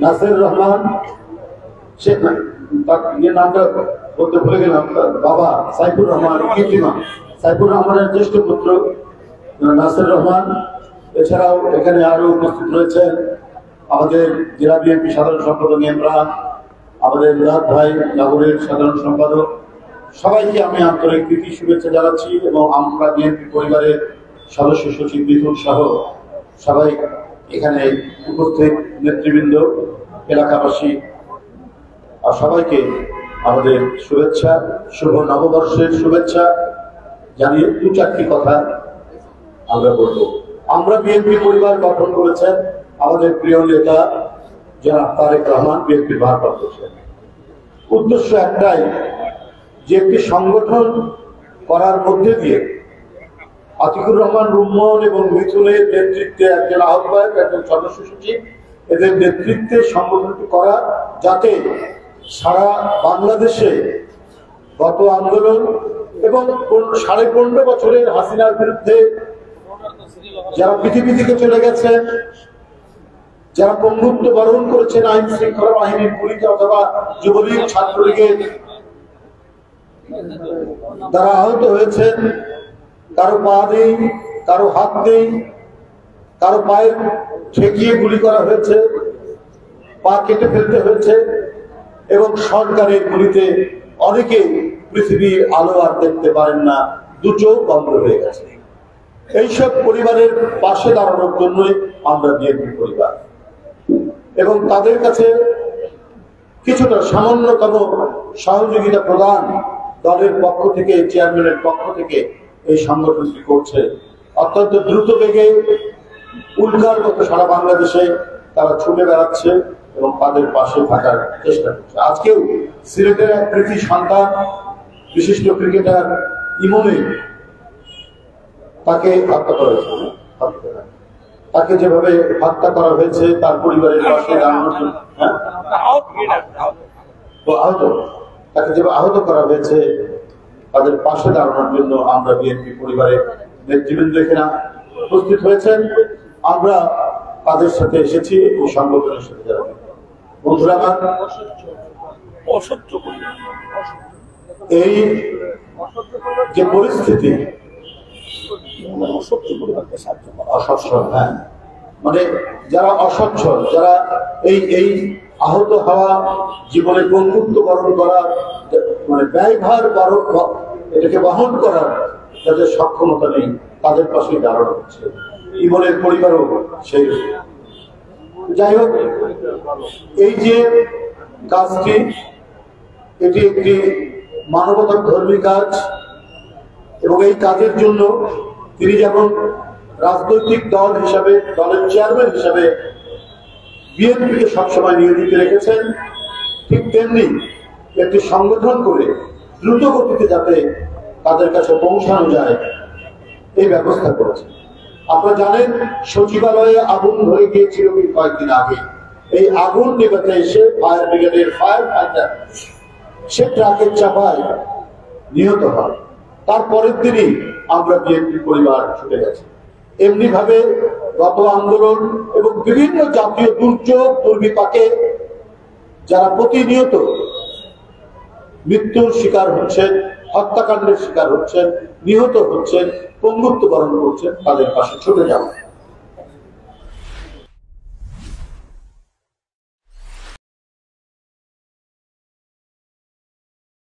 নাসির রহমান, সে নামটা বলতে ভুলে গেলাম, বাবা সাইফুর রহমান, কীর্তিমান সাইফুর রহমানের জ্যেষ্ঠ পুত্র নাসির রহমান। এছাড়াও এখানে আরো উপস্থিত রয়েছেন আমাদের জেলা বিএনপি সাধারণ সম্পাদক ইমরান, আমাদের রাত ভাই নগরের সাধারণ সম্পাদক। সবাইকে আমি আন্তরিক প্রীতি শুভেচ্ছা জানাচ্ছি এবং আমরা বিএনপি পরিবারের সদস্য সচিব মিথুন সহ সবাই এখানে উপস্থিত নেতৃবৃন্দ, এলাকাবাসী আর সবাইকে আমাদের শুভেচ্ছা, শুভ নববর্ষের শুভেচ্ছা জানিয়ে দু চারটি কথা আমরা বলবো। আমরা বিএনপি পরিবার গঠন করেছেন আমাদের প্রিয় নেতা জনাব তারেক রহমান, বিএনপির ভারপ্রাপ্ত চেয়ারম্যান। উদ্দেশ্য একটাই, যে একটি সংগঠন করার মধ্যে দিয়ে আতিকুর রহমান রুম্মন এবং মিথুনের নেতৃত্বে একজন আহ্বায়ক, একজন সদস্য সচিব, এদের নেতৃত্বে সংগঠনটি করা, যাতে সারা বাংলাদেশে গত আন্দোলন এবং 15.5 বছরের হাসিনার বিরুদ্ধে যারা পৃথিবী থেকে চলে গেছেন, যারা পঙ্গুত্ব বরণ করেছেন আইন শৃঙ্খলা বাহিনীর গুলিতে অথবা যুবলীগ ছাত্রলীগের যারা আহত হয়েছেন, কারো পা নেই, কারো হাত নেই, কারো পায়ে ঠেকিয়ে গুলি করা হয়েছে, পা কেটে ফেলতে হয়েছে এবং সরকারের গুলিতে অনেকে পৃথিবীর আলো আর দেখতে পারেন না, দু চোখ বন্ধ হয়ে গেছে। এইসব পরিবারের পাশে দাঁড়ানোর জন্যই আমরা বিএনপি পরিবার এবং তাদের কাছে কিছুটা সামান্যতম সহযোগিতা প্রদান দলের পক্ষ থেকে, চেয়ারম্যানের পক্ষ থেকে এই সংগঠনটি করছে। অত্যন্ত দ্রুত বেগে উল্কার মতো সারা বাংলাদেশে তারা ছুটে বেড়াচ্ছে এবং তাদের পাশে থাকার চেষ্টা করছে। আজকেও সিলেটের এক কৃতি সন্তান বিশিষ্ট ক্রিকেটার ইমনে, তাকে হত্যা করা হয়েছে, তাকে যেভাবে হত্যা করা হয়েছে তার পরিবারের পাশে দাঁড়ানোর জন্য, তাকে যেভাবে আহত করা হয়েছে তাদের পাশে দাঁড়ানোর জন্য আমরা বিএনপি পরিবারের নেতৃবৃন্দ এখানে উপস্থিত হয়েছেন। আমরা তাদের সাথে এসেছি, এই সংগঠনের সাথে যারা বন্ধুরা আমার, এই যে পরিস্থিতি অসচ্ছল, হ্যাঁ, মানে যারা অসচ্ছল, যারা এই আহত হওয়া, জীবনে পঙ্গুত্ব বরণ করার, মানে ব্যয়ভার এটাকে বহন করার যাদের সক্ষমতা নেই, তাদের পাশে দাঁড়ানো হচ্ছে। ইমনের পরিবারও সেই। যাই হোক, এই যে কাজটি, এটি একটি মানবতা ধর্মী কাজ এবং এই কাজের জন্য তিনি যেমন রাজনৈতিক দল হিসাবে, দলের চেয়ারম্যান হিসাবে বিএনপিকে সবসময় নিয়োজিত রেখেছেন, ঠিক তেমনি একটি সংগঠন করে দ্রুত গতিতে যাতে তাদের কাছে পৌঁছানো যায় এই ব্যবস্থা করেছেন। আপনারা জানেন, সচিবালয়ে আগুন ধরে গিয়েছিল কয়েকদিন আগে। এই আগুন নেভাতে এসে ফায়ার ব্রিগেডের ফায়ার ফাইটার সে ট্রাকের চাপায় নিহত হয়। তারপরের দিনই আমরা বিএনপি পরিবার ছুটে গেছি। এমনি ভাবে গত আন্দোলন এবং বিভিন্ন জাতীয় দুর্যোগ দুর্বিপাকে যারা প্রতিনিয়ত মৃত্যুর শিকার হচ্ছেন, হত্যাকাণ্ডের শিকার হচ্ছেন, নিহত হচ্ছেন, পঙ্গুত্ব বরণ করছেন, তাদের পাশে ছুটে যাওয়া।